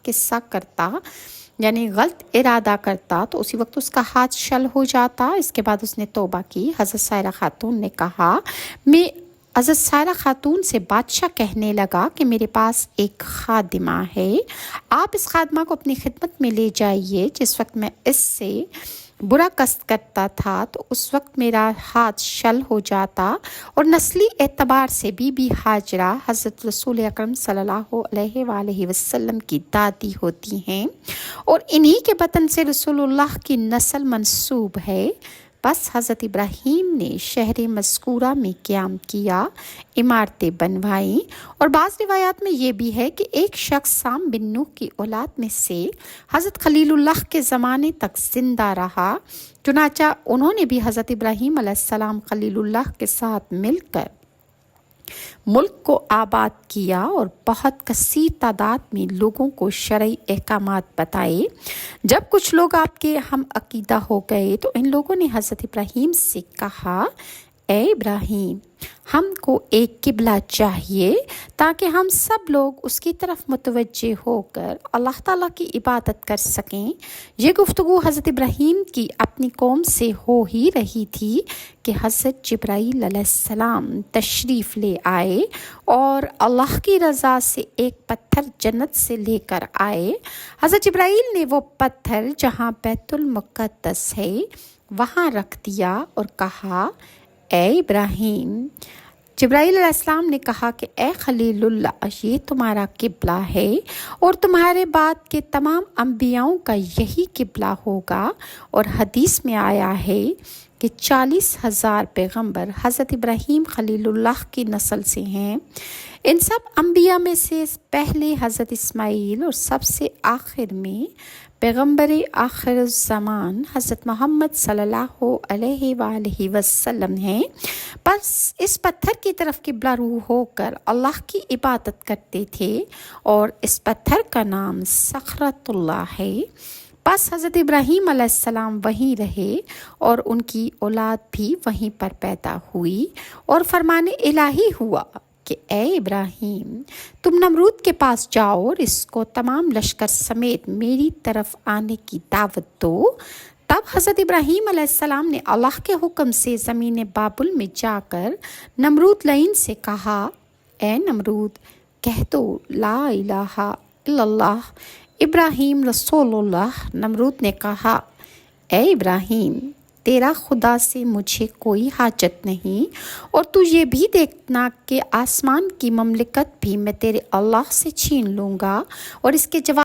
قصہ کرتا یعنی غلط ارادہ کرتا تو اسی وقت اس کا ہاتھ شل ہو جاتا۔ اس کے بعد اس نے توبہ کی۔ حضرت سائرہ خاتون نے کہا، حضرت سائرہ خاتون سے بادشاہ کہنے لگا کہ میرے پاس ایک خادمہ ہے، آپ اس خادمہ کو اپنی خدمت میں لے جائیے۔ جس وقت میں اس سے برا قصد کرتا تھا تو اس وقت میرا ہاتھ شل ہو جاتا، اور نسلی اعتبار سے بی بی ہاجرہ حضرت رسول اکرم صلی اللہ علیہ وآلہ وسلم کی دادی ہوتی ہیں، اور انہی کے بطن سے رسول اللہ کی نسل منسوب ہے۔ بس حضرت ابراہیم نے شہر مذکورہ میں قیام کیا، عمارتیں بنوائیں، اور بعض روایات میں یہ بھی ہے کہ ایک شخص سام بن نوح کی اولاد میں سے حضرت خلیل اللہ کے زمانے تک زندہ رہا، چنانچہ انہوں نے بھی حضرت ابراہیم علیہ السلام خلیل اللہ کے ساتھ مل کر ملک کو آباد کیا اور بہت کثیر تعداد میں لوگوں کو شرعی احکامات بتائے۔ جب کچھ لوگ آپ کے ہم عقیدہ ہو گئے تو ان لوگوں نے حضرت ابراہیم سے کہا، اے ابراہیم، ہم کو ایک قبلہ چاہیے تاکہ ہم سب لوگ اس کی طرف متوجہ ہو کر اللہ تعالیٰ کی عبادت کر سکیں۔ یہ گفتگو حضرت ابراہیم کی اپنی قوم سے ہو ہی رہی تھی کہ حضرت جبرائیل علیہ السلام تشریف لے آئے اور اللہ کی رضا سے ایک پتھر جنت سے لے کر آئے۔ حضرت جبرائیل نے وہ پتھر جہاں بیت المقدس ہے وہاں رکھ دیا اور کہا، اے ابراہیم۔ جبرائیل علیہ السلام نے کہا کہ اے خلیل اللہ، یہ تمہارا قبلہ ہے اور تمہارے بعد کے تمام انبیاؤں کا یہی قبلہ ہوگا، اور حدیث میں آیا ہے کہ 40,000 پیغمبر حضرت ابراہیم خلیل اللہ کی نسل سے ہیں۔ ان سب انبیاء میں سے پہلے حضرت اسماعیل اور سب سے آخر میں پیغمبر آخر الزمان حضرت محمد صلی اللہ علیہ وآلہ وسلم ہیں۔ بس اس پتھر کی طرف قبلہ رو ہو کر اللہ کی عبادت کرتے تھے، اور اس پتھر کا نام صخرۃ اللہ ہے۔ بس حضرت ابراہیم علیہ السلام وہیں رہے اور ان کی اولاد بھی وہیں پر پیدا ہوئی، اور فرمان الہی ہوا کہ اے ابراہیم، تم نمرود کے پاس جاؤ اور اس کو تمام لشکر سمیت میری طرف آنے کی دعوت دو۔ تب حضرت ابراہیم علیہ السلام نے اللہ کے حکم سے زمین بابل میں جا کر نمرود لعین سے کہا، اے نمرود، کہہ دو لا الہ الا اللہ، ابراہیم رسول اللہ۔ نمرود نے کہا، اے ابراہیم، تیرا خدا سے مجھے کوئی حاجت نہیں، اور تو یہ بھی دیکھنا کہ آسمان کی مملکت بھی میں تیرے اللہ سے چھین لوں گا۔ اور اس کے جواب